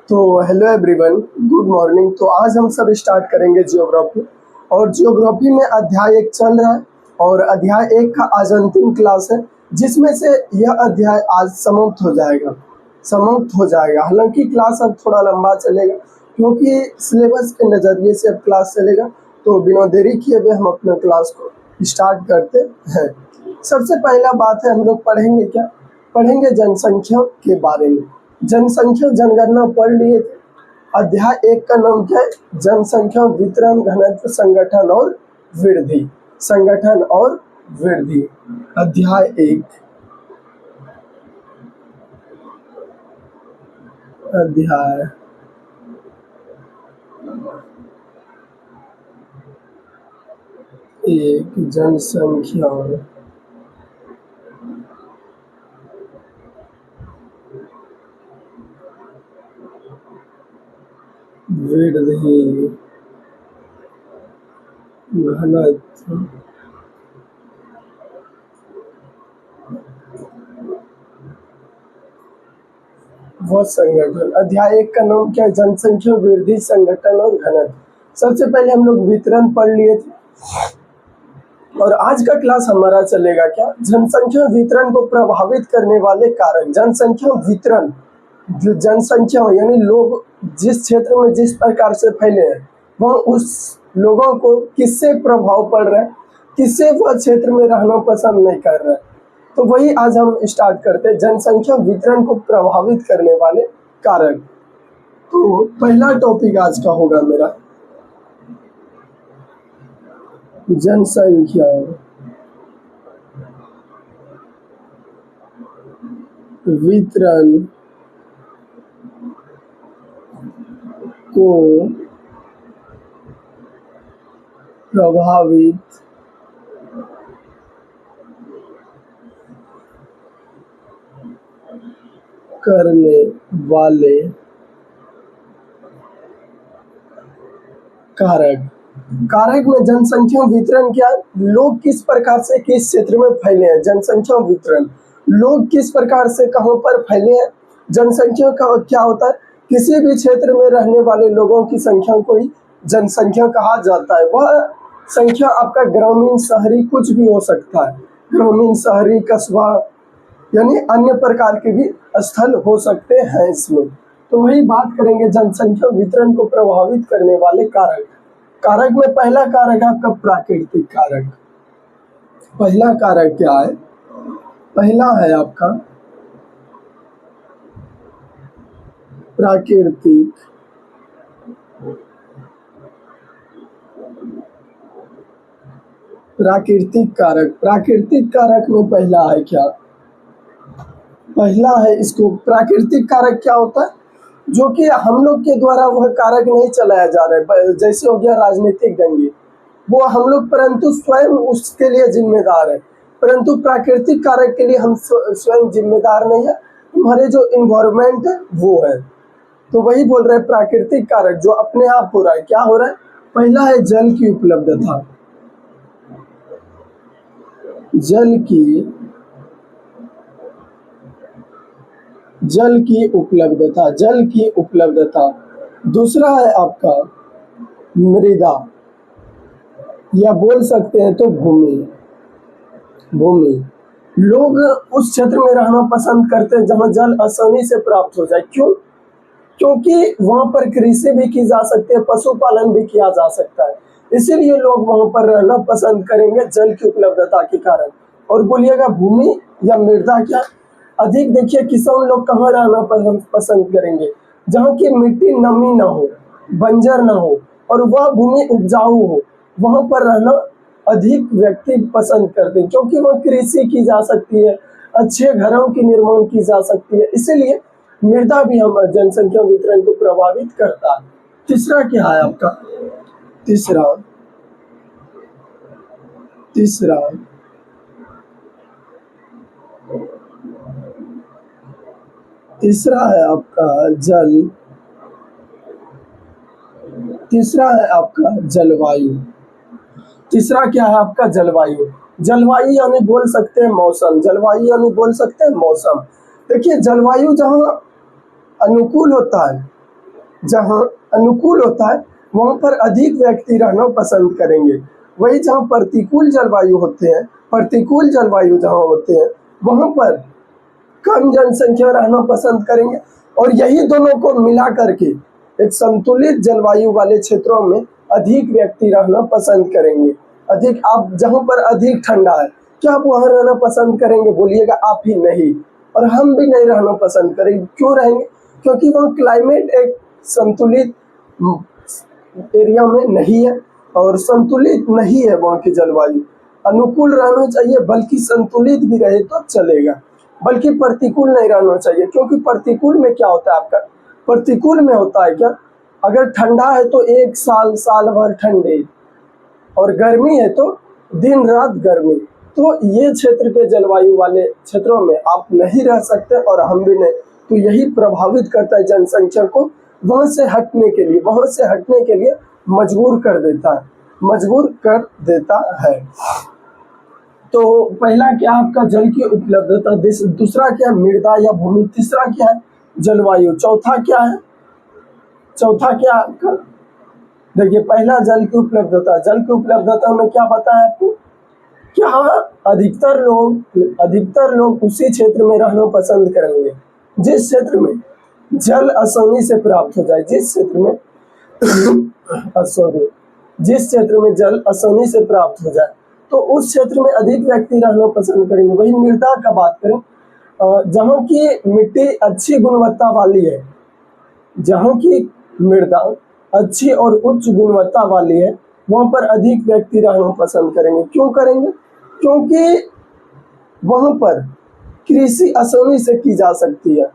तो hello everyone, good morning. तो आज हम सब स्टार्ट करेंगे जियोग्राफी। और जियोग्राफी में अध्याय 1 चल रहा है और अध्याय 1 का आज अंतिम क्लास है, जिसमें से यह अध्याय आज समाप्त हो जाएगा। हालांकि क्लास अब थोड़ा लंबा चलेगा क्योंकि सिलेबस के नज़रिए से अब क्लास चलेगा। तो बिना देरी किए हुए हम अपना क्लास को स्टार्ट करते हैं। सबसे पहला बात है, हम लोग पढ़ेंगे जनसंख्या के बारे में। जनसंख्या जनगणना पढ़ लिए थे। अध्याय 1 का नाम क्या है? जनसंख्या वितरण घनत्व संगठन और वृद्धि। अध्याय 1 जनसंख्या वृद्धि घनत्व व संगठन। अध्याय 1 का नाम क्या है? जनसंख्या वृद्धि संगठन और घनत्व। सबसे पहले हम लोग वितरण पढ़ लिए थे और आज का क्लास हमारा चलेगा क्या? जनसंख्या वितरण को प्रभावित करने वाले कारक। जनसंख्या वितरण, जनसंख्या यानी लोग जिस क्षेत्र में जिस प्रकार से फैले हैं वह उस लोगों को किससे प्रभाव पड़ रहा है, किससे वह क्षेत्र में रहना पसंद नहीं कर रहा है। तो वही आज हम स्टार्ट करते हैं, जनसंख्या वितरण को प्रभावित करने वाले कारक। तो पहला टॉपिक आज का होगा मेरा जनसंख्या वितरण को प्रभावित करने वाले कारक में जनसंख्या वितरण क्या? लोग किस प्रकार से किस क्षेत्र में फैले हैं, जनसंख्या वितरण। लोग किस प्रकार से कहां पर फैले हैं। जनसंख्या का क्या होता है? किसी भी क्षेत्र में रहने वाले लोगों की संख्या को ही जनसंख्या कहा जाता है। वह संख्या आपका ग्रामीण शहरी कुछ भी हो सकता है, ग्रामीण शहरी कस्बा यानी अन्य प्रकार के भी स्थल हो सकते हैं इसमें। तो वही बात करेंगे, जनसंख्या वितरण को प्रभावित करने वाले कारक में पहला कारक है आपका प्राकृतिक कारक। पहला कारक क्या है? पहला है आपका प्राकृतिक कारक। प्राकृतिक कारक में पहला है क्या? पहला है इसको प्राकृतिक कारक क्या होता है? जो कि हम लोग के द्वारा वह कारक नहीं चलाया जा रहा है। जैसे हो गया राजनीतिक दंगे, वो हम लोग परंतु स्वयं उसके लिए जिम्मेदार है, परंतु प्राकृतिक कारक के लिए हम स्वयं जिम्मेदार नहीं है। हमारे जो इन्वायरमेंट है वो है। तो वही बोल रहे हैं प्राकृतिक कारक जो अपने आप हो रहा है। क्या हो रहा है? पहला है जल की उपलब्धता। जल की उपलब्धता। दूसरा है आपका मृदा, या बोल सकते हैं तो भूमि। लोग उस क्षेत्र में रहना पसंद करते हैं जहां जल आसानी से प्राप्त हो जाए। क्यों? क्योंकि वहां पर कृषि भी की जा सकती है, पशुपालन भी किया जा सकता है, इसीलिए लोग वहां पर रहना पसंद करेंगे जल की उपलब्धता के कारण। और बोलिएगा भूमि या मृदा क्या? अधिक देखिए, किसान लोग कहाँ रहना पसंद करेंगे? जहाँ की मिट्टी नमी ना हो, बंजर ना हो और वह भूमि उपजाऊ हो, वहां पर रहना अधिक व्यक्ति पसंद करते हैं, क्योंकि वह कृषि की जा सकती है, अच्छे घरों की निर्माण की जा सकती है। इसीलिए मृदा भी हम जनसंख्या वितरण को प्रभावित करता है। तीसरा क्या है आपका? तीसरा है आपका जलवायु। तीसरा क्या है आपका? जलवायु यानी बोल सकते हैं मौसम। देखिए, जलवायु जहाँ अनुकूल होता है जहाँ अनुकूल होता है वहाँ पर अधिक व्यक्ति रहना पसंद करेंगे। वही जहाँ प्रतिकूल जलवायु होते हैं, प्रतिकूल जलवायु जहाँ होते हैं वहाँ पर कम जनसंख्या रहना पसंद करेंगे। और यही दोनों को मिला करके एक संतुलित जलवायु वाले क्षेत्रों में अधिक व्यक्ति रहना पसंद करेंगे। अधिक, आप जहाँ पर अधिक ठंडा है क्या आप वहाँ रहना पसंद करेंगे? बोलिएगा आप ही नहीं, और हम भी नहीं रहना पसंद करेंगे। क्यों रहेंगे? क्योंकि वहाँ क्लाइमेट एक संतुलित एरिया में नहीं है और संतुलित नहीं है। वहाँ की जलवायु अनुकूल रहना चाहिए, बल्कि संतुलित भी रहे तो चलेगा, बल्कि प्रतिकूल नहीं रहना चाहिए। क्योंकि प्रतिकूल में क्या होता है आपका, प्रतिकूल में होता है क्या, अगर ठंडा है तो एक साल साल भर ठंडे, और गर्मी है तो दिन रात गर्मी। तो ये क्षेत्र के जलवायु वाले क्षेत्रों में आप नहीं रह सकते और हम भी नहीं। तो यही प्रभावित करता है जनसंख्या को वहाँ से हटने के लिए, वहाँ से हटने के लिए मजबूर कर देता है, मजबूर कर देता है। तो पहला क्या आपका जल की उपलब्धता, दूसरा क्या मृदा या भूमि, तीसरा क्या है जलवायु, चौथा क्या है, चौथा क्या आपका, देखिए पहला जल की उपलब्धता। जल की उपलब्धता में क्या पता है आपको, क्या अधिकतर लोग उसी क्षेत्र में रहना पसंद करेंगे जिस क्षेत्र में जल आसानी से प्राप्त हो जाए, जिस क्षेत्र में सॉरी जिस क्षेत्र में जल आसानी से प्राप्त हो जाए तो उस क्षेत्र में अधिक व्यक्ति रहना पसंद करेंगे। वही मृदा का बात करें, जहाँ की मिट्टी अच्छी गुणवत्ता वाली है, जहाँ की मृदा अच्छी और उच्च गुणवत्ता वाली है वहाँ पर अधिक व्यक्ति रहना पसंद करेंगे। क्यों करेंगे? क्योंकि वहाँ पर कृषि आसानी से की जा सकती है।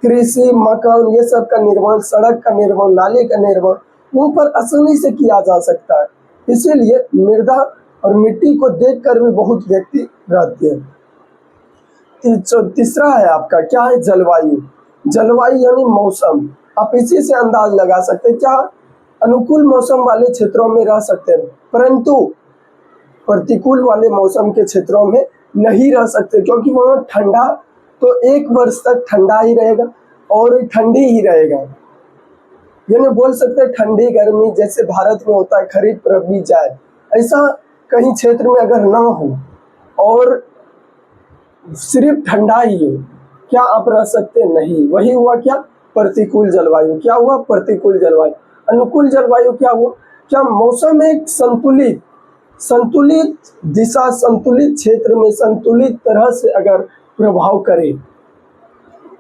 कृषि, मकान, ये सब का निर्माण, सड़क का निर्माण, नाले का निर्माण वहाँ पर आसानी से किया जा सकता है। इसीलिए मृदा और मिट्टी को देखकर भी बहुत व्यक्ति रहते हैं। तीसरा है आपका क्या है, जलवायु। जलवायु यानी मौसम। आप इसी से अंदाज लगा सकते हैं क्या अनुकूल मौसम वाले क्षेत्रों में रह सकते हैं, परंतु प्रतिकूल वाले मौसम के क्षेत्रों में नहीं रह सकते। क्योंकि वहाँ ठंडा तो एक वर्ष तक ठंडा ही रहेगा और ठंडी ही रहेगा। यानी बोल सकते हैं ठंडी गर्मी जैसे भारत में होता है, खरीफ रबी जायद, ऐसा कहीं क्षेत्र में अगर ना हो और सिर्फ ठंडा ही हो, क्या आप रह सकते? नहीं। वही हुआ क्या, प्रतिकूल जलवायु। क्या हुआ, प्रतिकूल जलवायु। अनुकूल जलवायु क्या हुआ, क्या मौसम एक संतुलित दिशा, संतुलित क्षेत्र में संतुलित तरह से अगर प्रभाव करे,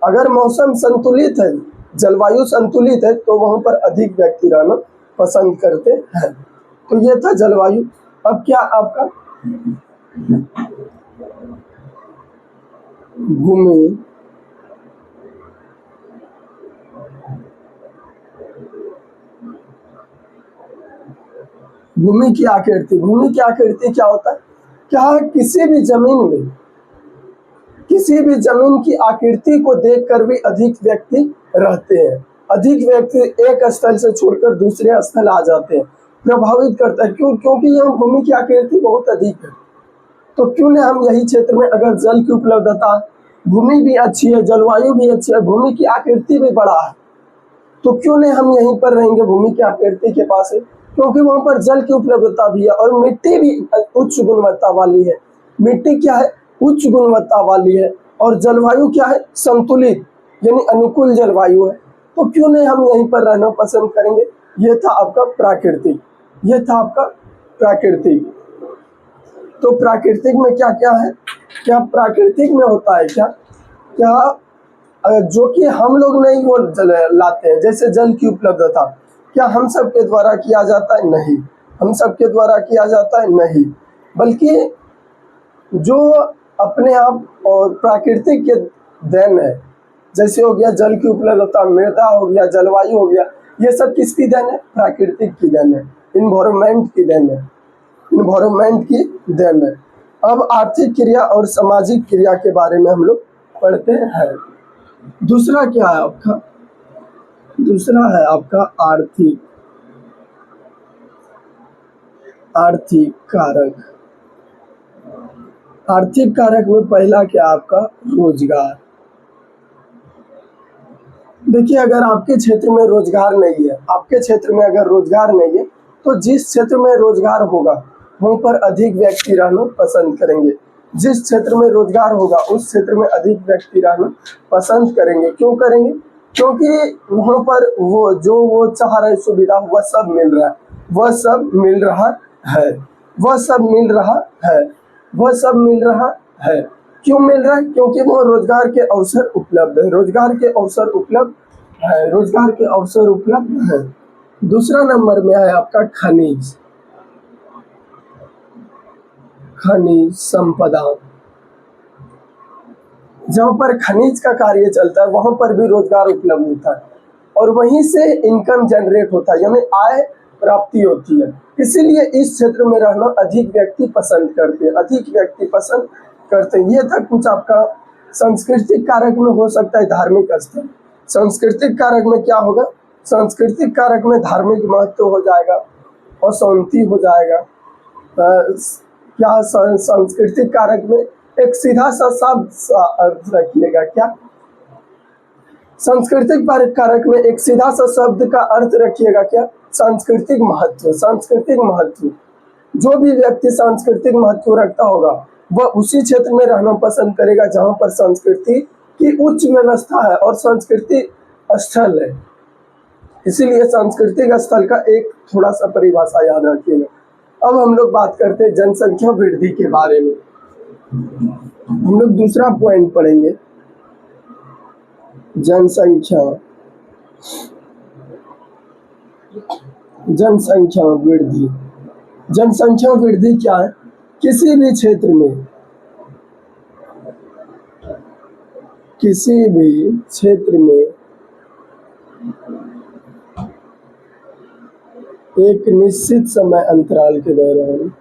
अगर मौसम संतुलित है, जलवायु संतुलित है तो वहां पर अधिक व्यक्ति रहना पसंद करते हैं। तो ये था जलवायु। अब क्या आपका भूमि, भूमि की आकृति। भूमि की आकृति क्या होता है, क्या किसी भी जमीन की आकृति को देखकर भी अधिक व्यक्ति रहते हैं। अधिक व्यक्ति एक स्थल से छोड़कर दूसरे स्थल आ जाते हैं, प्रभावित करता है। क्यों? क्योंकि यहाँ भूमि की आकृति बहुत अधिक है। तो क्यों न हम यही क्षेत्र में, अगर जल की उपलब्धता, भूमि भी अच्छी है, जलवायु भी अच्छी है, भूमि की आकृति भी बड़ा है, तो क्यों नहीं हम यहीं पर रहेंगे भूमि की आकृति के पास है। क्योंकि वहां पर जल की उपलब्धता भी है और मिट्टी भी उच्च गुणवत्ता वाली है। मिट्टी क्या है, उच्च गुणवत्ता वाली है, और जलवायु क्या है, संतुलित यानी अनुकूल जलवायु है। तो क्यों नहीं हम यहीं पर रहना पसंद करेंगे। ये था आपका प्राकृतिक, ये था आपका प्राकृतिक। तो प्राकृतिक में क्या क्या है, क्या प्राकृतिक में होता है क्या, क्या जो कि हम लोग नहीं वो लाते हैं, जैसे जल की उपलब्धता, क्या हम सब के द्वारा किया जाता है? नहीं, हम सब के द्वारा किया जाता है नहीं, बल्कि जो अपने आप और प्राकृतिक के देन है। जैसे हो गया जल की उपलब्धता, मृदा हो गया, जलवायु हो गया, ये सब किसकी देन है? प्राकृतिक की देन है, इन्वायरमेंट की देन है, इन्वायरमेंट की देन है। अब आर्थिक क्रिया और सामाजिक क्रिया के बारे में हम लोग पढ़ते हैं। दूसरा क्या है आपका, दूसरा है आपका आर्थिक कारक। आर्थिक कारक में पहला क्या आपका रोजगार। देखिए, अगर आपके क्षेत्र में रोजगार नहीं है, आपके क्षेत्र में अगर रोजगार नहीं है, तो जिस क्षेत्र में रोजगार होगा वहाँ पर अधिक व्यक्ति रहना पसंद करेंगे। जिस क्षेत्र में रोजगार होगा उस क्षेत्र में अधिक व्यक्ति रहना पसंद करेंगे। क्यों करेंगे? क्योंकि वहाँ पर वो चाह रहे सुविधा वह सब मिल रहा है, वह सब मिल रहा है, वह सब मिल रहा है, वह सब मिल रहा है। क्यों मिल रहा है? क्योंकि वो रोजगार के अवसर उपलब्ध है, रोजगार के अवसर उपलब्ध है, रोजगार के अवसर उपलब्ध है। दूसरा नंबर में है आपका खनिज, खनिज संपदा। जहाँ पर खनिज का कार्य चलता है वहां पर भी रोजगार उपलब्ध होता है और वहीं से इनकम जनरेट होता है, यानी आय प्राप्ति होती है। इसीलिए इस क्षेत्र में रहना अधिक व्यक्ति पसंद करते हैं, अधिक व्यक्ति पसंद करते हैं। ये था कुछ आपका सांस्कृतिक कारक में। हो सकता है धार्मिक स्थल, सांस्कृतिक कारक में क्या होगा? सांस्कृतिक कारक में धार्मिक महत्व हो जाएगा, अशांति हो जाएगा। क्या सांस्कृतिक कारक में एक सीधा सा शब्द अर्थ रखिएगा, क्या सांस्कृतिक कारक में एक सीधा सा शब्द का अर्थ रखिएगा, क्या सांस्कृतिक महत्व। सांस्कृतिक महत्व, जो भी व्यक्ति सांस्कृतिक महत्व रखता होगा वह उसी क्षेत्र में रहना पसंद करेगा जहां पर संस्कृति की उच्च व्यवस्था है और सांस्कृतिक स्थल है। इसीलिए सांस्कृतिक स्थल का एक थोड़ा सा परिभाषा याद रखिएगा। अब हम लोग बात करते हैं जनसंख्या वृद्धि के बारे में। हम लोग दूसरा पॉइंट पढ़ेंगे, जनसंख्या, जनसंख्या वृद्धि। जनसंख्या वृद्धि क्या है? किसी भी क्षेत्र में, किसी भी क्षेत्र में एक निश्चित समय अंतराल के दौरान,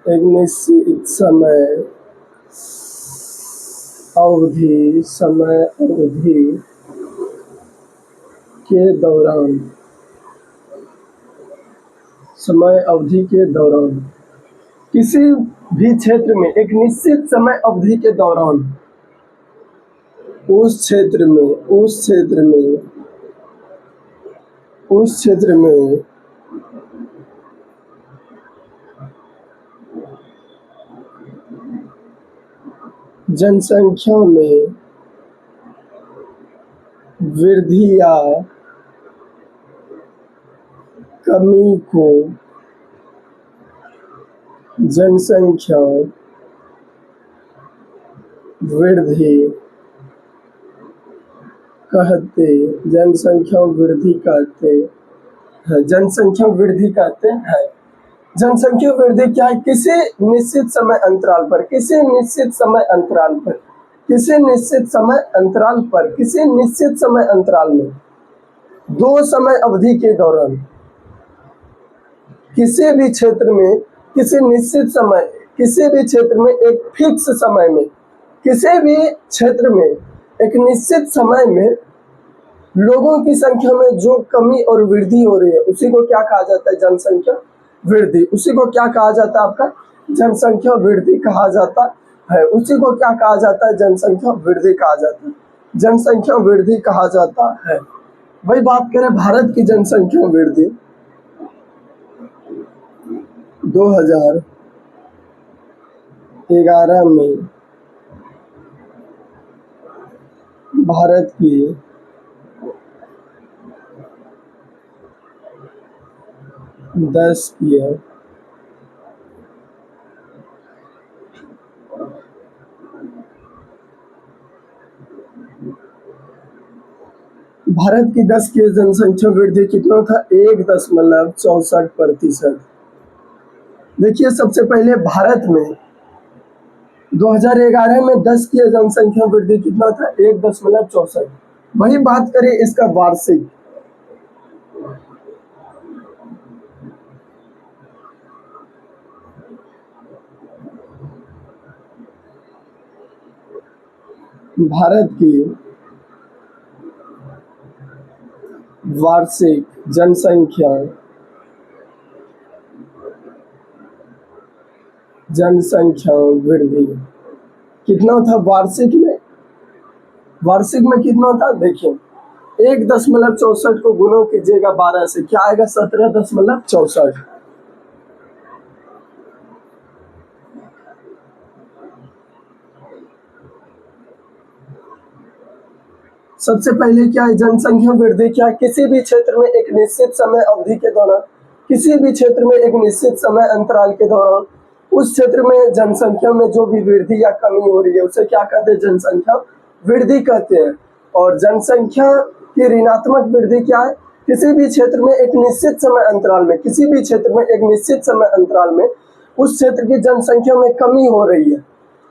एक निश्चित समय अवधि के दौरान, समय अवधि के दौरान, किसी भी क्षेत्र में एक निश्चित समय अवधि के दौरान उस क्षेत्र में जनसंख्या में वृद्धि या कमी को जनसंख्या वृद्धि कहते, जनसंख्या वृद्धि कहते हैं, जनसंख्या वृद्धि कहते हैं। जनसंख्या वृद्धि क्या है? किसी निश्चित समय अंतराल पर, किसी निश्चित समय अंतराल पर, किसी निश्चित समय अंतराल पर, किसी निश्चित समय अंतराल में, दो समय अवधि के दौरान, किसी भी क्षेत्र में, किसी निश्चित समय, किसी भी क्षेत्र में एक फिक्स समय में, किसी भी क्षेत्र में एक निश्चित समय में लोगों की संख्या में जो कमी और वृद्धि हो रही है उसी को क्या कहा जाता है? जनसंख्या वृद्धि। उसी को क्या कहा जाता है? आपका जनसंख्या वृद्धि कहा जाता है। उसी को क्या कहा जाता है? जनसंख्या वृद्धि कहा जाता है, जनसंख्या वृद्धि कहा जाता है। वही बात करें भारत की जनसंख्या वृद्धि 2011 में भारत की भारत की 10 की जनसंख्या वृद्धि कितना था? 1.64%। देखिए, सबसे पहले भारत में 2011 में 10 की जनसंख्या वृद्धि कितना था? 1.64। वही बात करें इसका वार्षिक, भारत की वार्षिक जनसंख्या वृद्धि कितना था वार्षिक में? वार्षिक में कितना था देखिए, 1.64 को गुणा कीजिएगा 12 से, क्या आएगा 17.64। सबसे पहले क्या है, जनसंख्या वृद्धि क्या है, किसी भी क्षेत्र में एक निश्चित समय अवधि के दौरान, किसी भी क्षेत्र में एक निश्चित समय अंतराल के दौरान उस क्षेत्र में जनसंख्या में जो भी वृद्धि या कमी हो रही है उसे क्या कहते हैं, जनसंख्या वृद्धि कहते हैं। और जनसंख्या की ऋणात्मक वृद्धि क्या है, किसी भी क्षेत्र में एक निश्चित समय अंतराल में, किसी भी क्षेत्र में एक निश्चित समय अंतराल में उस क्षेत्र की जनसंख्या में कमी हो रही है,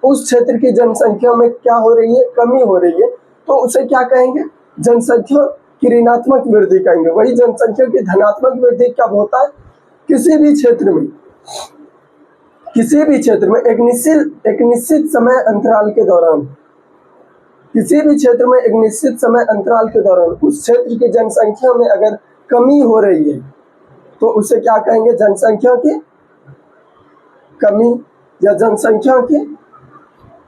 उस क्षेत्र की जनसंख्या में क्या हो रही है, कमी हो रही है, तो उसे क्या कहेंगे, जनसंख्या की ऋणात्मक वृद्धि कहेंगे। वही जनसंख्या की धनात्मक वृद्धि कब होता है, किसी भी क्षेत्र में, किसी भी क्षेत्र में एक निश्चित समय अंतराल के दौरान, किसी भी क्षेत्र में एक निश्चित समय अंतराल के दौरान उस क्षेत्र की जनसंख्या में अगर कमी हो रही है तो उसे क्या कहेंगे, जनसंख्या की कमी या जनसंख्या की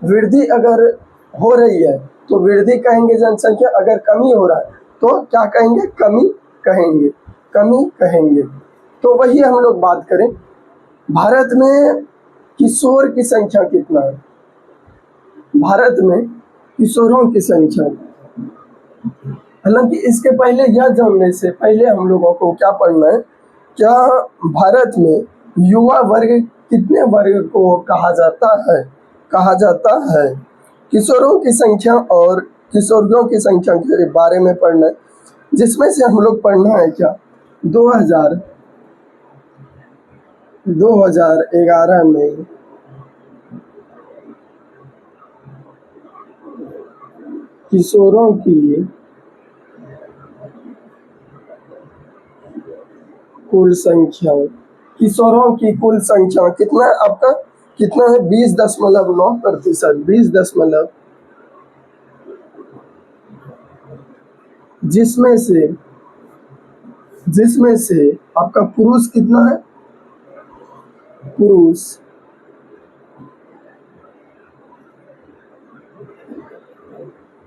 वृद्धि अगर हो रही है तो वृद्धि कहेंगे, जनसंख्या अगर कमी हो रहा है तो क्या कहेंगे, कमी कहेंगे, कमी कहेंगे। तो वही हम लोग बात करें, भारत में किशोर की संख्या कितना है, भारत में किशोरों की संख्या। हालांकि इसके पहले यह जानने से पहले हम लोगों को क्या पढ़ना है, क्या भारत में युवा वर्ग कितने वर्ग को कहा जाता है, कहा जाता है। किशोरों की संख्या और किशोरियों की संख्या के बारे में पढ़ना है, जिसमें से हम लोग पढ़ना है क्या, 2011 में किशोरों की कुल संख्या, किशोरों की कुल संख्या कितना है आपका, कितना है 20.9%, 20, जिसमें से आपका पुरुष कितना है, पुरुष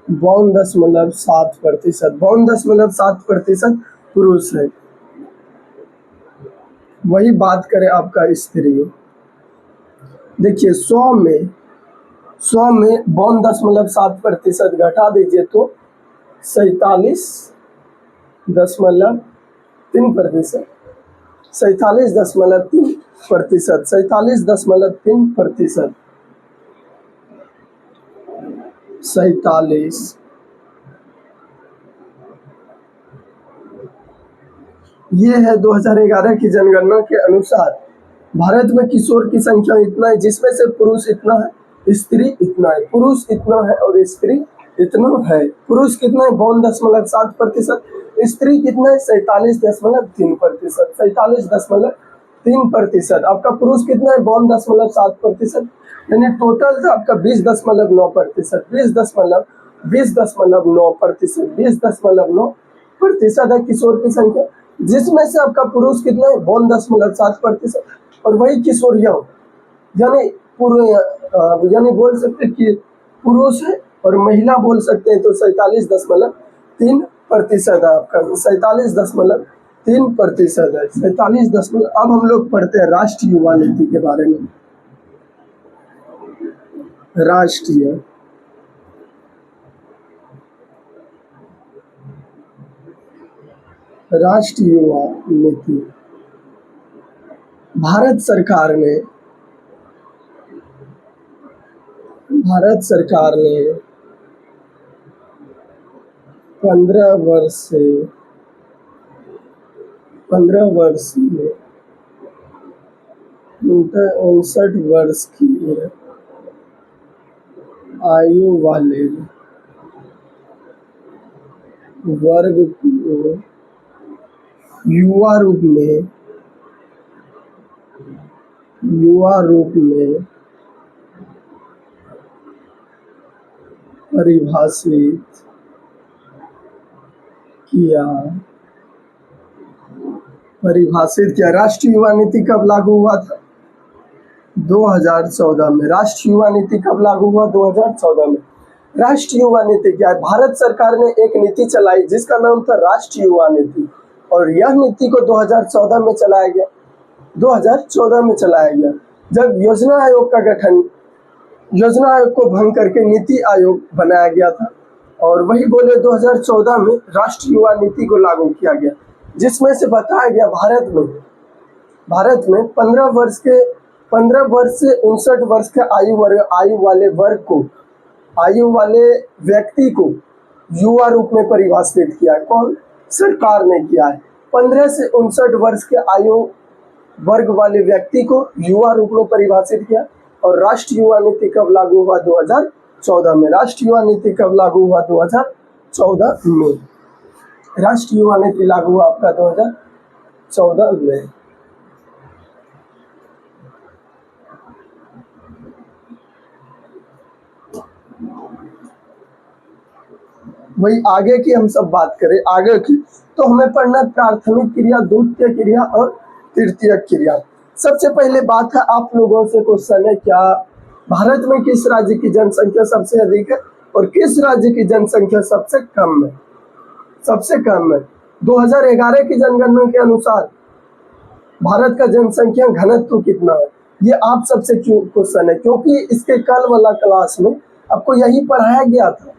52.7%, 52.7% पुरुष है। वही बात करें आपका स्त्री, देखिए 100 में 52.7% घटा दीजिए तो 47.3%, 47.3%। ये है 2011 की जनगणना के अनुसार भारत में किशोर की संख्या इतना है, जिसमें से पुरुष इतना है, स्त्री इतना है, पुरुष इतना है और स्त्री इतना है। पुरुष कितना है 52.7%, स्त्री कितना है 47.3%, 47.3%। आपका पुरुष कितना है 52.7%, यानी टोटल था आपका 20.9%, 20.9% है किशोर की संख्या, जिसमें से आपका पुरुष कितना है 52.7%। और वही किशोरियों यानी यानी बोल सकते हैं कि पुरुष है और महिला बोल सकते हैं, तो 47.3% है आपका, 47.3% है, 47 अब हम लोग पढ़ते हैं राष्ट्रीय युवा नीति के बारे में। राष्ट्रीय युवा नीति, भारत सरकार ने 15 वर्ष से 59 वर्ष की आयु वाले वर्ग को युवा रूप में परिभाषित किया। राष्ट्रीय युवा नीति कब लागू हुआ था, 2014 में। राष्ट्रीय युवा नीति कब लागू हुआ, 2014 में। राष्ट्रीय युवा नीति क्या है? भारत सरकार ने एक नीति चलाई जिसका नाम था राष्ट्रीय युवा नीति, और यह नीति को 2014 में चलाया गया। 2014 में चलाया गया जब योजना आयोग का गठन, योजना आयोग को भंग करके नीति आयोग बनाया गया था, और वही बोले 2014 में राष्ट्रीय युवा नीति को लागू किया गया, जिसमें से बताया गया भारत में 15 वर्ष से 59 वर्ष के आयु वाले व्यक्ति को युवा रूप में परिभाषित किया है। कौन? सरकार ने किया है। 15 से 59 वर्ष के आयु वर्ग वाले व्यक्ति को युवा रूप में परिभाषित किया। और राष्ट्रीय युवा नीति कब लागू हुआ? 2014 में। राष्ट्रीय युवा नीति कब लागू हुआ? 2014 में। राष्ट्रीय युवा नीति लागू हुआ आपका 2014 में। वही आगे की हम सब बात करें, आगे की तो हमें पढ़ना है प्राथमिक क्रिया, द्वितीय क्रिया और तृतीय क्रिया। सबसे पहले बात है, आप लोगों से क्वेश्चन है, क्या भारत में किस राज्य की जनसंख्या सबसे अधिक है और किस राज्य की जनसंख्या सबसे कम है? सबसे कम है। 2011 की जनगणना के अनुसार भारत का जनसंख्या घनत्व कितना है? ये आप सबसे क्यों क्वेश्चन है, क्योंकि इसके कल वाला क्लास में आपको यही पढ़ाया गया था,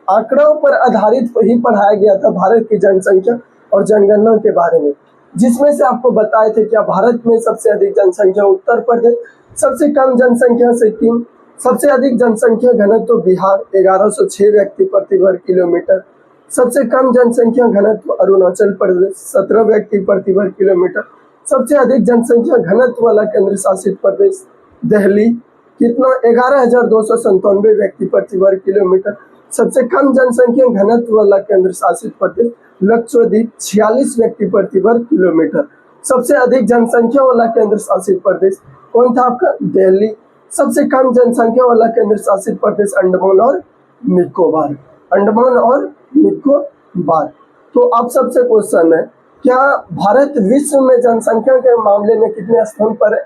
आंकड़ों पर आधारित ही पढ़ाया गया था भारत की जनसंख्या और जनगणना के बारे में, जिसमें से आपको बताए थे क्या भारत में सबसे अधिक जनसंख्या उत्तर प्रदेश, सबसे कम जनसंख्या सिक्किम, सबसे अधिक जनसंख्या घनत्व बिहार 1106 व्यक्ति प्रति वर्ग किलोमीटर, सबसे कम जनसंख्या घनत्व अरुणाचल प्रदेश 17 व्यक्ति प्रति वर्ग किलोमीटर, सबसे अधिक जनसंख्या घनत्व वाला केंद्र शासित प्रदेश दिल्ली कितना 11,297 व्यक्ति प्रति वर्ग किलोमीटर, सबसे कम जनसंख्या घनत्व वाला केंद्र शासित प्रदेश लक्षद्वीप 46 व्यक्ति प्रति वर्ग किलोमीटर, सबसे अधिक जनसंख्या वाला केंद्र शासित प्रदेश कौन था आपका? दिल्ली। सबसे कम जनसंख्या वाला केंद्र शासित प्रदेश अंडमान और निकोबार, अंडमान और निकोबार। तो आप सबसे क्वेश्चन है, क्या भारत विश्व में जनसंख्या के मामले में कितने स्थान पर है?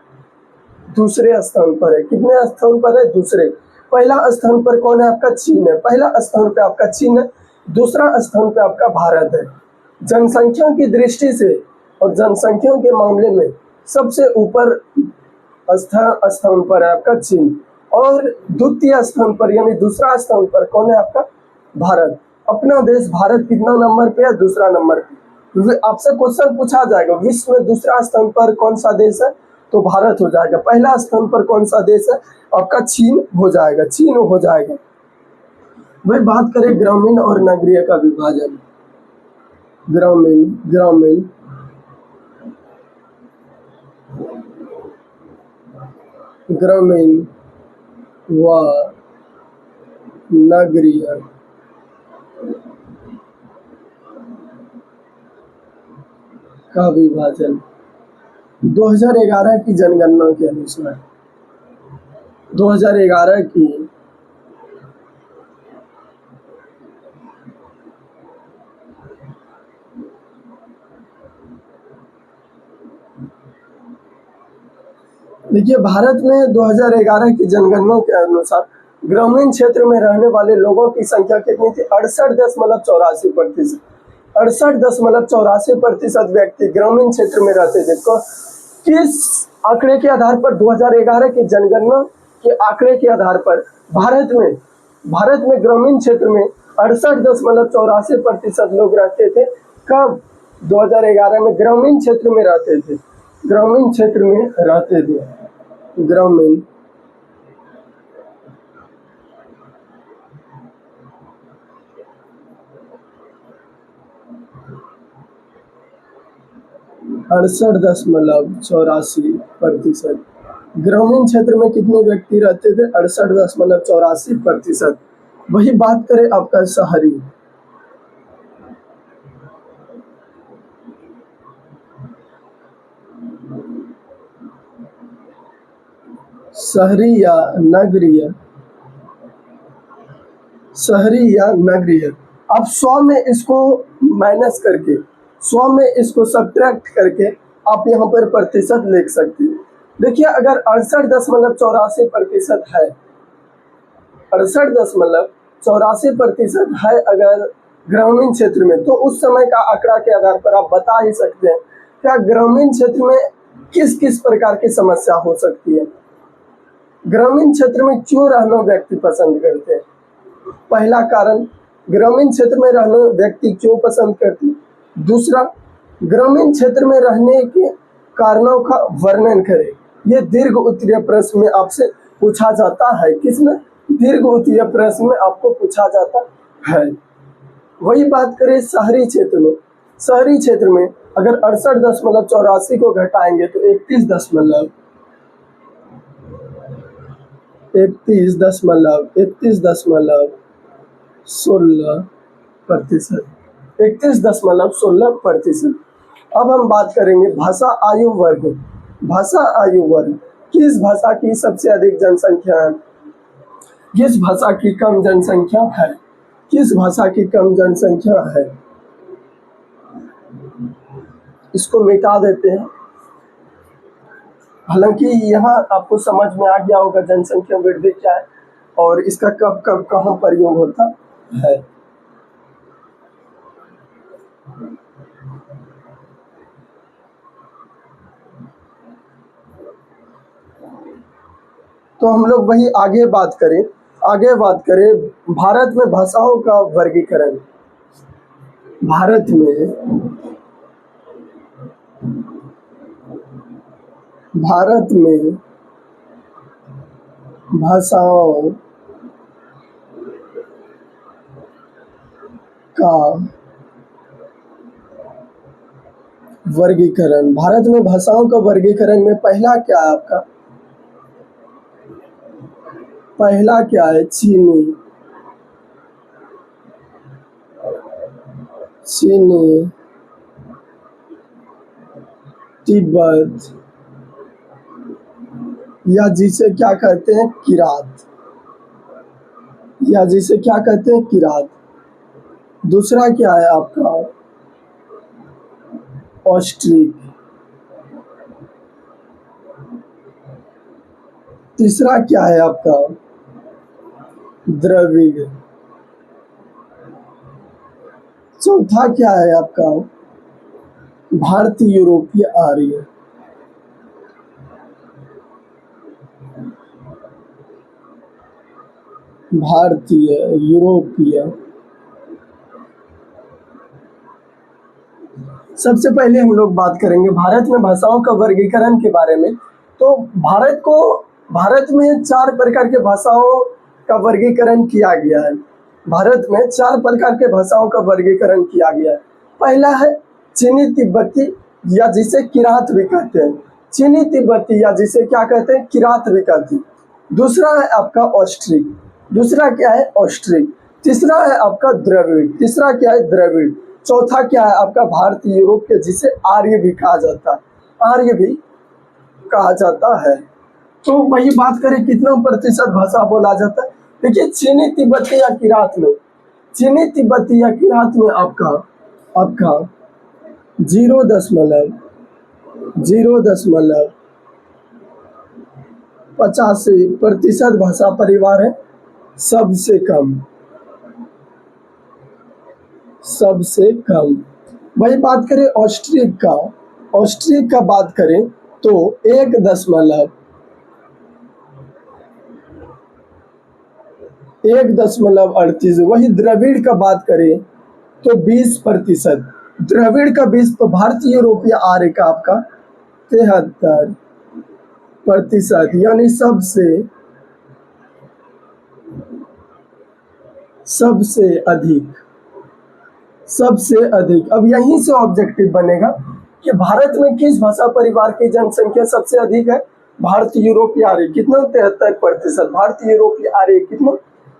दूसरे स्थान पर है। कितने स्थान पर है? दूसरे। पहला स्थान पर कौन है आपका? चीन है। पहला स्थान पे आपका चीन है, दूसरा स्थान पे आपका भारत है। जनसंख्या की दृष्टि से और जनसंख्या के मामले में सबसे ऊपर स्थान पर है आपका चीन, और द्वितीय स्थान पर यानी दूसरा स्थान पर कौन है आपका? भारत। अपना देश भारत कितना नंबर पे है? दूसरा नंबर पे। आपसे क्वेश्चन पूछा जाएगा विश्व में दूसरा स्थान पर कौन सा देश है, तो भारत हो जाएगा। पहला स्थान पर कौन सा देश है? आपका चीन हो जाएगा, चीन हो जाएगा। वही बात करें ग्रामीण और नगरीय का विभाजन, ग्रामीण व नगरीय का विभाजन 2011 की जनगणना के अनुसार, 2011 की देखिए, भारत में 2011 की जनगणना के अनुसार ग्रामीण क्षेत्र में रहने वाले लोगों की संख्या कितनी थी? 68.84%। 68.84% व्यक्ति ग्रामीण क्षेत्र में रहते थे। किस आंकड़े के आधार पर? 2011 की जनगणना के आंकड़े के आधार पर भारत में ग्रामीण क्षेत्र में 68.84% लोग रहते थे। कब? 2011 में ग्रामीण क्षेत्र में रहते थे, ग्रामीण क्षेत्र में रहते थे। ग्रामीण 68.84%। ग्रामीण क्षेत्र में कितने व्यक्ति रहते थे? 68.84%। वही बात करें आपका शहरी, शहरी या नगरीय, आप 100 में इसको माइनस करके, 100 में इसको सब्ट्रैक्ट करके आप यहाँ पर प्रतिशत लिख सकते हैं। देखिए, अगर 68.84% है, 68 दशमलव 84% है अगर ग्रामीण क्षेत्र में, तो उस समय का आंकड़ा के आधार पर आप बता ही सकते हैं क्या ग्रामीण क्षेत्र में किस किस प्रकार की समस्या हो सकती है। ग्रामीण क्षेत्र में क्यों रहना व्यक्ति पसंद करते हैं? पहला कारण, ग्रामीण क्षेत्र में रहना व्यक्ति क्यों पसंद करते हैं। दूसरा, ग्रामीण क्षेत्र में रहने के कारणों का वर्णन करें। ये दीर्घ उत्तरीय प्रश्न में आपसे पूछा जाता है। किसमें? दीर्घ उत्तरीय प्रश्न में आपको पूछा जाता है। वही बात करें शहरी क्षेत्र में। शहरी क्षेत्र में अगर 68.84 को घटाएंगे तो 31.16%। 31.16%। अब हम बात करेंगे भाषा आयु वर्ग। भाषा आयु वर्ग, किस भाषा की सबसे अधिक जनसंख्या है, किस भाषा की कम जनसंख्या है, किस भाषा की कम जनसंख्या है। इसको मिटा देते हैं। हालांकि यहाँ आपको समझ में आ गया होगा जनसंख्या वृद्धि क्या है और इसका कब कब कहाँ प्रयोग होता है। तो हम लोग वही आगे बात करें भारत में भाषाओं का वर्गीकरण। भारत में भाषाओं का वर्गीकरण। भारत में भाषाओं का वर्गीकरण में पहला क्या है आपका? पहला क्या है? चीनी, तिब्बत, या जिसे क्या कहते हैं किरात, दूसरा क्या है आपका? ऑस्ट्रिक, तीसरा क्या है आपका? द्रविड़, चौथा क्या है आपका? भारतीय यूरोपीय आर्य। भारतीय यूरोपीय। सबसे पहले हम लोग बात करेंगे भारत में भाषाओं का वर्गीकरण के बारे में। तो भारत में 4 प्रकार के भाषाओं का वर्गीकरण किया गया है। भारत में 4 प्रकार के भाषाओं का वर्गीकरण किया गया है। पहला है चीनी तिब्बती, या जिसे किरात भी कहते हैं। चीनी तिब्बती, या जिसे क्या कहते हैं? किरात भी कहते हैं। दूसरा है आपका ऑस्ट्रिक। दूसरा क्या है? ऑस्ट्रिक। तीसरा है आपका द्रविड़। तीसरा क्या है? द्रविड़। चौथा क्या है आपका? भारतीय यूरोप के, जिसे आर्य भी कहा जाता है। तो वही बात करें कितना प्रतिशत भाषा बोला जाता है। देखिए चीनी तिब्बती या किरात में, आपका 0.85% भाषा परिवार है। सबसे कम। वही बात करें ऑस्ट्रिक का बात करें तो 1.38। वही द्रविड़ का बात करें तो 20%। द्रविड़ का 20, तो भारतीय यूरोपीय आर्य का आपका 73%, यानी सबसे अधिक। अब यहीं से ऑब्जेक्टिव बनेगा कि भारत में किस भाषा परिवार की जनसंख्या सबसे अधिक है? भारतीय यूरोपीय आर्य कितना? 73%। भारतीय यूरोपीय आर्य कितना?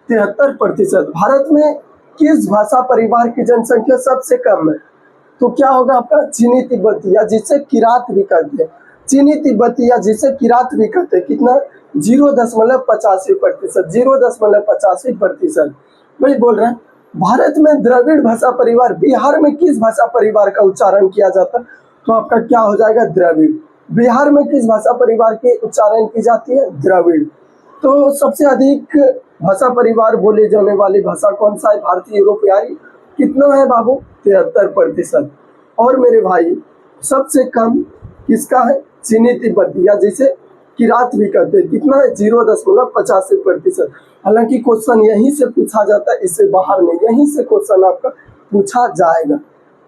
73%। भारत में किस भाषा परिवार की जनसंख्या सबसे कम है? तो क्या होगा आपका? चीनी तिब्बती, या जिसे किरात भी कहते हैं। चीनी तिब्बती, या जिसे किरात भी कहते हैं, कितना? 0.85%। 0.85%। वही बोल रहे हैं। भारत में द्रविड़ भाषा परिवार, बिहार में किस भाषा परिवार का उच्चारण किया जाता है? तो आपका क्या हो जाएगा? द्रविड़। बिहार में किस भाषा परिवार की उच्चारण की जाती है? द्रविड़। तो सबसे अधिक भाषा परिवार बोले जाने वाली भाषा कौन सा है भारतीय यूरोपियाई? कितना है बाबू? 73%। और मेरे भाई सबसे कम किसका है? चीनी तिब्बती, या जिसे किरात भी कहते हैं। कितना है? 0.85%। हालांकि क्वेश्चन यहीं से पूछा जाता है, इससे बाहर नहीं, यहीं से क्वेश्चन आपका पूछा जाएगा।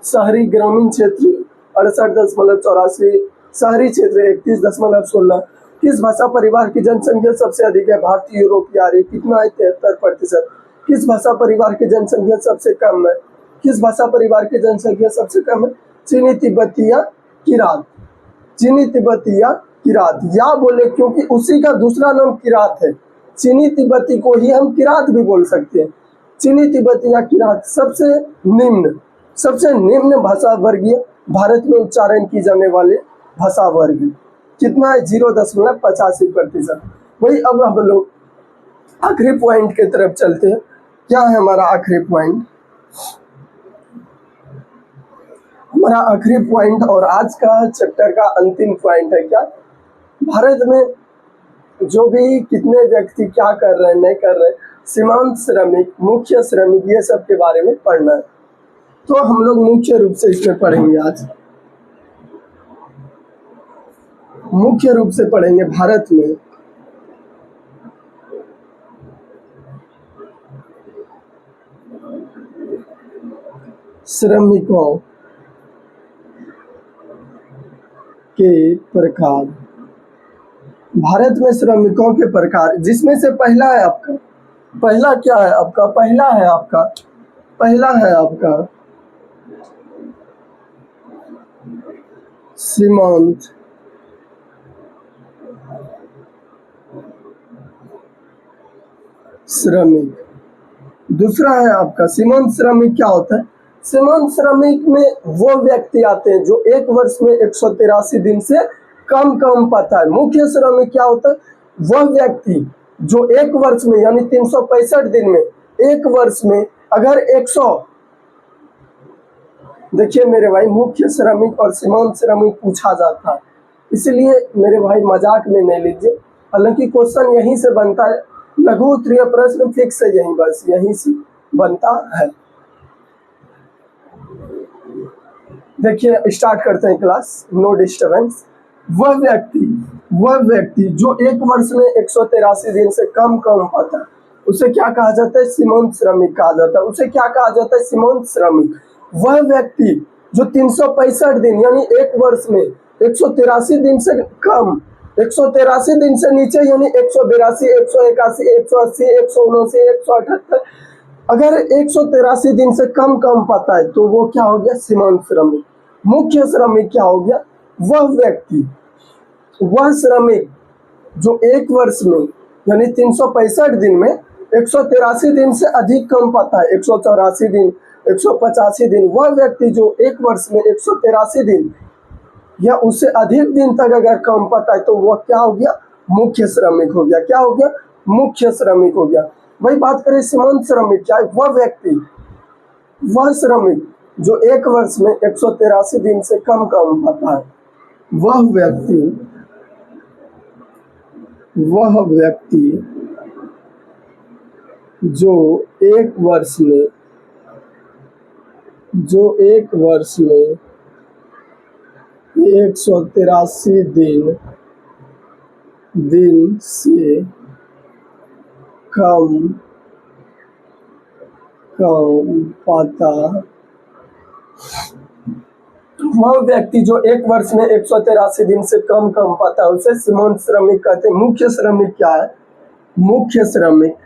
शहरी ग्रामीण क्षेत्र 68.84, शहरी क्षेत्र 31.16। किस भाषा परिवार की जनसंख्या सबसे अधिक है भारतीय यूरोपियाई? कितना है? 73%। किस भाषा परिवार की जनसंख्या सबसे कम है? किस भाषा परिवार की जनसंख्या सबसे कम है? चीनी तिब्बती या किरात। चीनी तिब्बती या किरात, या बोले क्योंकि उसी का दूसरा नाम किरात है। चीनी तिब्बती को ही हम किरात भी बोल सकते हैं। चीनी तिब्बती या किरात सबसे निम्न भाषा वर्गीय भारत में उच्चारण की जाने वाले भाषा वर्ग। कितना है? 0.85%। वही अब हम लोग आखिरी पॉइंट की तरफ चलते हैं। क्या है हमारा आखिरी पॉइंट? हमारा आखिरी पॉइंट और आज का चैप्टर का अंतिम पॉइंट है क्या? भारत में जो भी कितने व्यक्ति क्या कर रहे हैं, नहीं कर रहे हैं, सीमांत श्रमिक, मुख्य श्रमिक, ये सब के बारे में पढ़ना है। तो हम लोग मुख्य रूप से इसमें पढ़ेंगे आज। मुख्य रूप से पढ़ेंगे भारत में श्रमिकों के प्रकार। भारत में श्रमिकों के प्रकार, जिसमें से पहला है आपका, पहला क्या है आपका? पहला है आपका सीमांत श्रमिक। दूसरा है आपका सीमांत श्रमिक। क्या होता है? सीमांत श्रमिक में वो व्यक्ति आते हैं जो एक वर्ष में 183 दिन से कम पाता है। मुख्य श्रमिक क्या होता है? वह व्यक्ति जो एक वर्ष में यानी 365 दिन में, एक वर्ष में अगर 100, देखिए मेरे भाई, मुख्य श्रमिक और सीमांत श्रमिक पूछा जाता है, इसलिए मेरे भाई मजाक में नहीं लीजिए। हालांकि क्वेश्चन यहीं से बनता है, लघु उत्तरीय प्रश्न फिक्स है, यहीं बस यहीं से बनता है। देखिए स्टार्ट करते हैं क्लास, नो डिस्टर्बेंस। वह व्यक्ति जो एक वर्ष में 183 दिन से कम पाता है, उसे क्या कहा जाता है? सीमांत श्रमिक कहा जाता है। उसे क्या कहा जाता है? सीमांत श्रमिक। वह व्यक्ति जो 365 दिन यानी एक वर्ष में 183 दिन से कम, 183 दिन से नीचे यानी 182, 181, 180, 179, 178, अगर 183 दिन से कम पाता है तो वो क्या हो गया? सीमांत श्रमिक। मुख्य श्रमिक क्या हो गया? वह श्रमिक जो एक वर्ष में यानी 365 दिन में 183 दिन से अधिक कम पाता है, 184 दिन, 185 दिन, वह व्यक्ति जो एक वर्ष में 183 दिन या उससे अधिक दिन तक अगर कम पाता है तो वह क्या हो गया? मुख्य श्रमिक हो गया। क्या हो गया? मुख्य श्रमिक हो गया। वही बात करें सीमांत श्रमिक क्या है? वह श्रमिक जो एक वर्ष में 183 दिन से कम पाता है, वह व्यक्ति जो एक वर्ष में 183 दिन से कम पाता, वह व्यक्ति जो एक वर्ष में 183 दिन से कम पाता है उसे सीमांत श्रमिक कहते हैं। मुख्य श्रमिक क्या है? मुख्य श्रमिक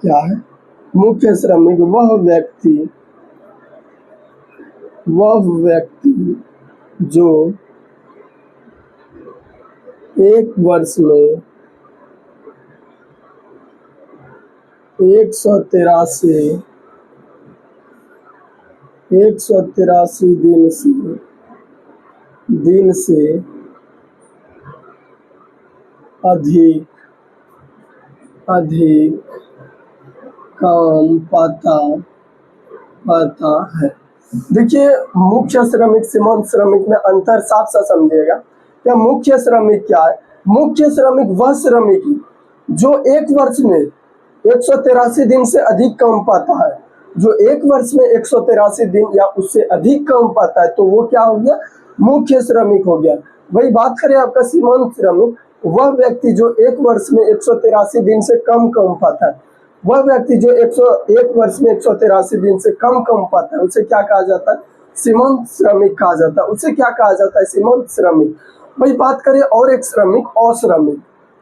क्या है? मुख्य श्रमिक वह व्यक्ति जो एक वर्ष में 183 दिन से अधिक काम पाता है। देखिए, मुख्य श्रमिक सीमांत श्रमिक में अंतर साफ सा समझिएगा। क्या मुख्य श्रमिक क्या है? मुख्य श्रमिक वह श्रमिक जो एक वर्ष में 183 दिन से अधिक काम पाता है। जो एक वर्ष में 183 दिन या उससे अधिक काम पाता है तो वो क्या हो गया? मुख्य श्रमिक हो गया। वही बात करें आपका सीमांत श्रमिक, वह व्यक्ति जो एक वर्ष में 183 दिन से कम काम पाता है, वह व्यक्ति जो 101 वर्ष में 183 दिन से कम काम पाता है, उसे क्या कहा जाता है? सीमांत श्रमिक कहा जाता है। उसे क्या कहा जाता है? सीमांत श्रमिक। वही बात करें और एक श्रमिक, अश्रमिक,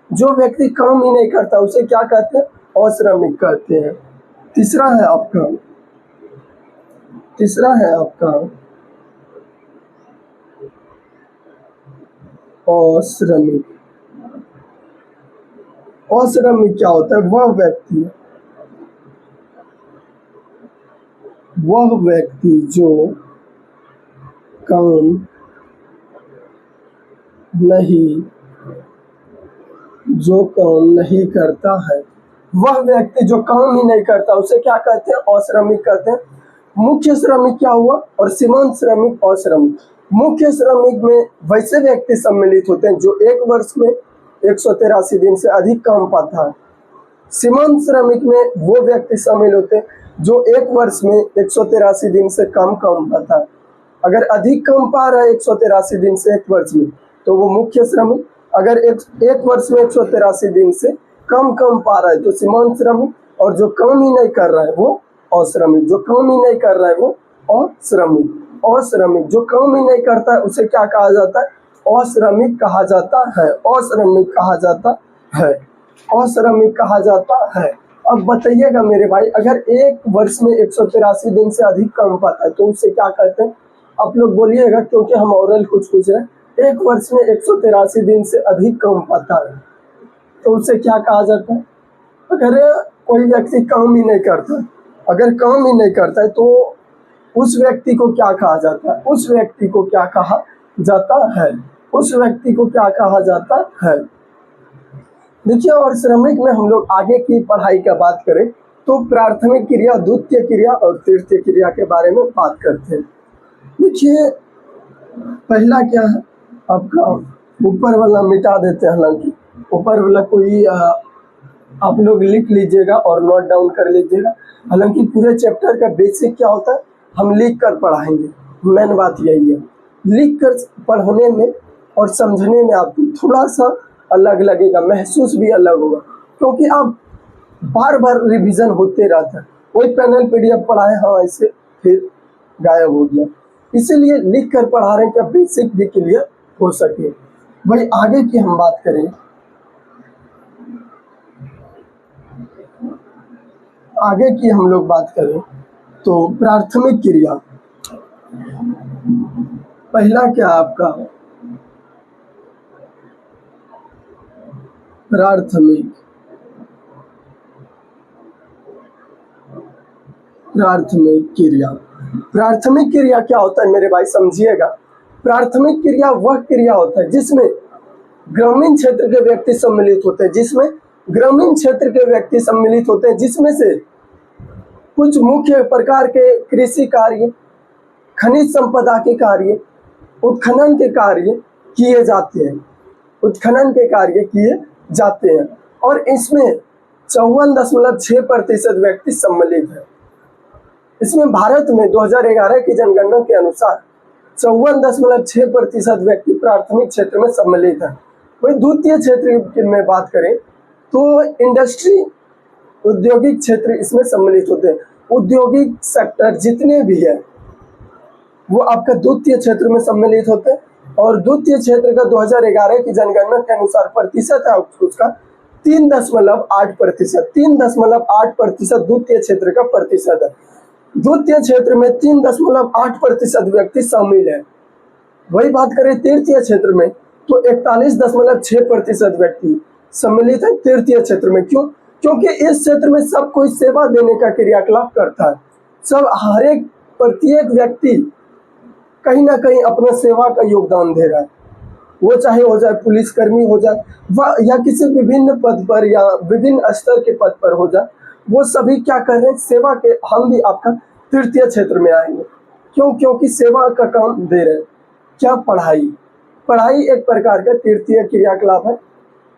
जो व्यक्ति काम ही नहीं करता उसे क्या कहते हैं? अश्रमिक कहते हैं। तीसरा है आपका अश्रमिक। अश्रमिक क्या होता है? वह व्यक्ति जो काम नहीं करता है, वह व्यक्ति जो काम ही नहीं करता उसे क्या कहते हैं? अश्रमिक कहते हैं। मुख्य श्रमिक क्या हुआ और सीमांत श्रमिक, अश्रमिक। मुख्य श्रमिक में वैसे व्यक्ति सम्मिलित होते हैं जो एक वर्ष में 183 दिन से अधिक काम पाता है। सीमांत श्रमिक में वो व्यक्ति शामिल होते हैं जो एक वर्ष में 183 दिन से कम काम पाता है। अगर अधिक काम पा रहा है 183 दिन से एक वर्ष में तो वो मुख्य श्रमिक, अगर एक वर्ष में 183 दिन से कम पा रहा है तो सीमांत श्रमिक, और जो काम ही नहीं कर रहा है वो अश्रमिक। जो काम ही नहीं कर रहा है वो अश्रमिक। अश्रमिक जो काम ही नहीं करता है उसे क्या कहा जाता है? अश्रमिक कहा जाता है। अश्रमिक कहा जाता है। अश्रमिक कहा जाता है। अब बताइएगा मेरे भाई, अगर एक वर्ष में 183 दिन से अधिक काम पाता है तो उसे क्या कहते हैं? आप लोग बोलिएगा, क्योंकि हम ओरल कुछ पूछ रहे हैं। एक वर्ष में 183 दिन से अधिक काम पाता है तो उसे क्या कहा जाता है? अगर कोई व्यक्ति काम ही नहीं करता, अगर काम ही नहीं करता है तो उस व्यक्ति को क्या कहा जाता है? उस व्यक्ति को क्या कहा जाता है? उस व्यक्ति को क्या कहा जाता है? देखिए, और श्रमिक में हम लोग आगे की पढ़ाई का बात करें तो प्राथमिक क्रिया, द्वितीय क्रिया और तृतीय क्रिया के बारे में बात करते हैं। देखिए, पहला क्या है आपका, ऊपर वाला मिटा देते हैं, हालांकि ऊपर वाला कोई आप लोग लिख लीजिएगा और नोट डाउन कर लीजिएगा। हालांकि पूरे चैप्टर का बेसिक क्या होता है हम लिख कर पढ़ाएंगे। मेन बात यही है, लिख कर पढ़ने में और समझने में आपको थोड़ा सा अलग लगेगा, महसूस भी अलग होगा, क्योंकि आप बार बार रिवीजन होते रहता है। वही पैनल PDF पढ़ाए, हाँ ऐसे फिर गायब हो गया, इसीलिए लिख कर पढ़ा रहे हैं कि बेसिक भी क्लियर हो सके। वही आगे की हम बात करें, हम लोग बात करें तो प्राथमिक क्रिया। पहला क्या आपका प्राथमिक क्रिया। प्राथमिक क्रिया क्या होता है मेरे भाई, समझिएगा। प्राथमिक क्रिया वह क्रिया होता है जिसमें ग्रामीण क्षेत्र के व्यक्ति सम्मिलित होते हैं, जिसमें से कुछ मुख्य प्रकार के कृषि कार्य, खनिज संपदा के कार्य, उत्खनन के कार्य किए जाते हैं, और इसमें 54.6% व्यक्ति सम्मिलित है। इसमें भारत में 2011 की जनगणना के अनुसार 54.6% व्यक्ति प्राथमिक क्षेत्र में सम्मिलित है। वही द्वितीय क्षेत्र की में बात करें तो इंडस्ट्री, औद्योगिक क्षेत्र इसमें सम्मिलित होते हैं। औद्योगिक सेक्टर जितने भी है वो आपका द्वितीय क्षेत्र में सम्मिलित होते हैं, और द्वितीय क्षेत्र का 2011 की जनगणना के अनुसार प्रतिशत है उसका 3.8%। 3.8% द्वितीय क्षेत्र का प्रतिशत है। द्वितीय क्षेत्र में 3.8% व्यक्ति शामिल है। वही बात करें तृतीय क्षेत्र में तो 41.6% व्यक्ति सम्मिलित है तृतीय क्षेत्र में। क्यों? क्योंकि इस क्षेत्र में सब कोई सेवा देने का क्रियाकलाप करता है। सब प्रत्येक व्यक्ति कहीं ना कहीं अपना सेवा का योगदान दे रहा है, वो चाहे हो जाए पुलिसकर्मी हो जाए या किसी विभिन्न पद पर या विभिन्न स्तर के पद पर हो जाए, वो सभी क्या कर रहे हैं, सेवा के। हम भी आपका तृतीय क्षेत्र में आएंगे। क्यों? क्योंकि सेवा का काम दे रहे हैं। क्या? पढ़ाई। पढ़ाई एक प्रकार का तृतीय क्रियाकलाप है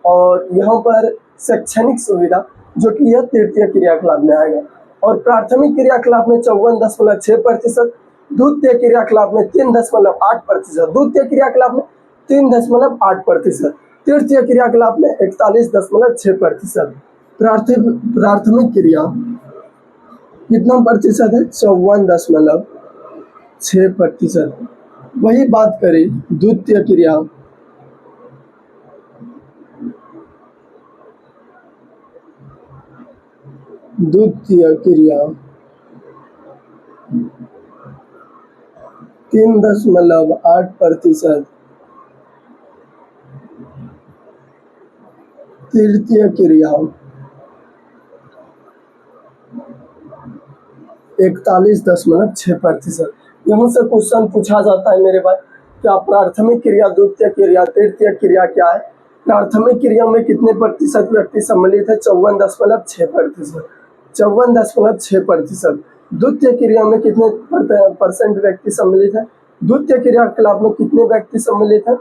और यहाँ पर शैक्षणिक सुविधा जो कि यह तृतीय क्रियाकलाप में आएगा। और प्राथमिक क्रियाकलाप में 54.6%, द्वितीय क्रियाकलाप में 3.8%, द्वितीय क्रियाकलाप में 3.8%, तृतीय क्रियाकलाप में 41.6%। प्राथमिक क्रिया कितना प्रतिशत है? 54.6%। वही बात करें द्वितीय क्रिया, द्वितीय क्रिया 3.8%, तृतीय क्रिया 41.6%। यहाँ से क्वेश्चन पूछा जाता है मेरे भाई, क्या प्राथमिक क्रिया, द्वितीय क्रिया, तृतीय क्रिया क्या है? प्राथमिक क्रिया में कितने प्रतिशत व्यक्ति सम्मिलित है? 54.6%, 54.6%। द्वितीय क्रिया में कितने परसेंट व्यक्ति सम्मिलित है? द्वितीय क्रियाकलाप में कितने व्यक्ति सम्मिलित है?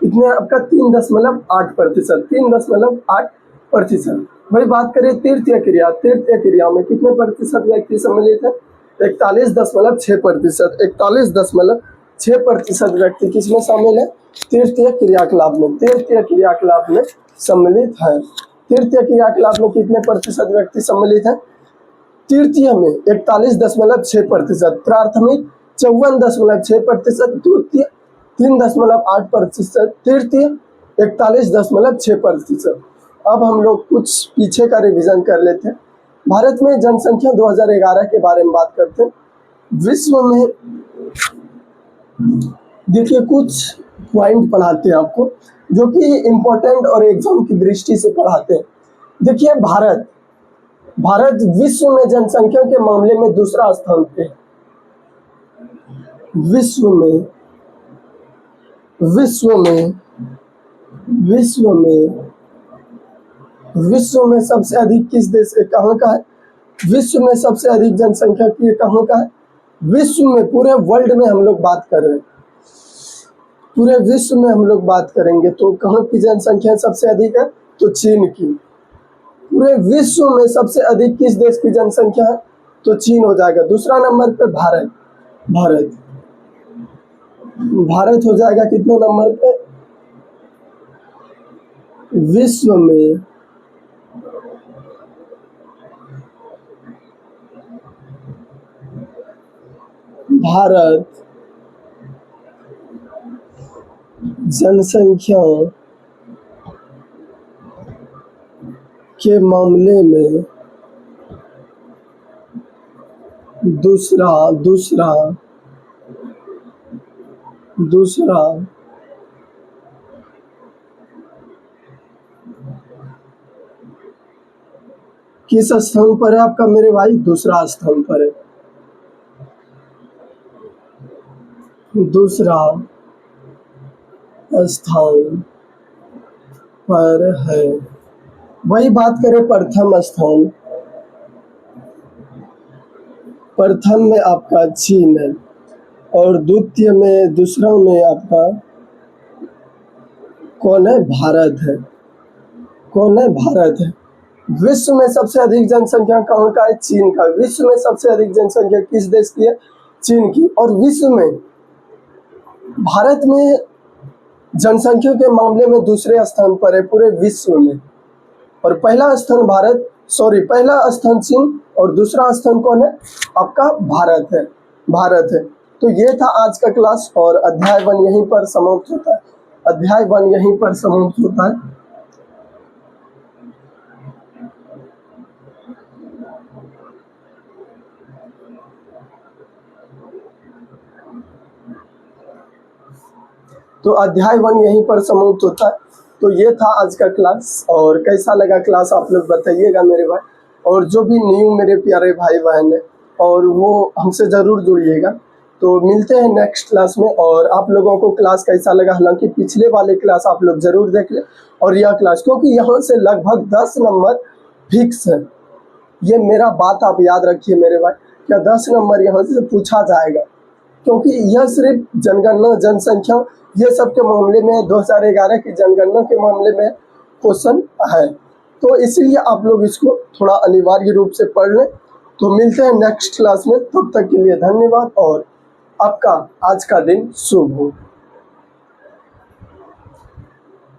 कितने? आपका 3.8%, 3.8%। वही बात करें तृतीय क्रिया, तृतीय क्रिया में कितने प्रतिशत व्यक्ति सम्मिलित है? 41.6%, 41.6% व्यक्ति किसमें शामिल है? तृतीय क्रियाकलाप में, तृतीय क्रियाकलाप में सम्मिलित है। तृतीय क्रियाकलाप में कितने प्रतिशत व्यक्ति सम्मिलित है? तृतीय में 41.6%, प्राथमिक 54.6%, द्वितीय 3.8%, तृतीय 41.6%। अब हम लोग कुछ पीछे का रिवीजन कर लेते हैं। भारत में जनसंख्या 2011 के बारे में बात करते हैं। विश्व में देखिए कुछ पॉइंट पढ़ाते हैं आपको जो कि इम्पोर्टेंट और एग्जाम की दृष्टि से पढ़ाते हैं। देखिए भारत विश्व में जनसंख्या के मामले में दूसरा स्थान पे है। विश्व में सबसे अधिक किस देश के कहाँ का है? विश्व में सबसे अधिक जनसंख्या की कहाँ का है? विश्व में, पूरे वर्ल्ड में हम लोग बात कर रहे हैं, पूरे विश्व में हम लोग बात करेंगे तो कहाँ की जनसंख्या सबसे अधिक है? तो चीन की। पूरे विश्व में सबसे अधिक किस देश की जनसंख्या है? तो चीन हो जाएगा। दूसरा नंबर पे भारत हो जाएगा कितने नंबर पे? विश्व में भारत जनसंख्या के मामले में दूसरा किस स्थान पर है आपका मेरे भाई? दूसरा स्थान पर है, दूसरा स्थान पर है। वही बात करें प्रथम स्थान, प्रथम में आपका चीन है और द्वितीय में, दूसरा में आपका कौन है? भारत है। कौन है? भारत है। विश्व में सबसे अधिक जनसंख्या कहाँ का है? चीन का। विश्व में सबसे अधिक जनसंख्या किस देश की है? चीन की। और विश्व में भारत में जनसंख्या के मामले में दूसरे स्थान पर है पूरे विश्व में। और पहला स्थान चीन और दूसरा स्थान कौन है? आपका भारत है। तो ये था आज का क्लास और अध्याय 1 यहीं पर समाप्त होता है। तो अध्याय 1 यहीं पर समाप्त होता है। तो ये था आज का क्लास और कैसा लगा क्लास आप लोग बताइएगा मेरे भाई। और जो भी न्यू मेरे प्यारे भाई बहन है और वो हमसे ज़रूर जुड़िएगा। तो मिलते हैं नेक्स्ट क्लास में। और आप लोगों को क्लास कैसा लगा, हालांकि पिछले वाले क्लास आप लोग ज़रूर देख लें और यह क्लास, क्योंकि यहाँ से लगभग 10 नंबर फिक्स है। ये मेरा बात आप याद रखिए मेरे भाई, क्या 10 नंबर यहाँ से पूछा जाएगा। क्योंकि यह सिर्फ जनगणना, जनसंख्या ये सब के मामले में 2011 की जनगणना के मामले में क्वेश्चन है। तो इसीलिए आप लोग इसको थोड़ा अनिवार्य रूप से पढ़ लें। तो मिलते हैं नेक्स्ट क्लास में, तब तक के लिए धन्यवाद और आपका आज का दिन शुभ हो।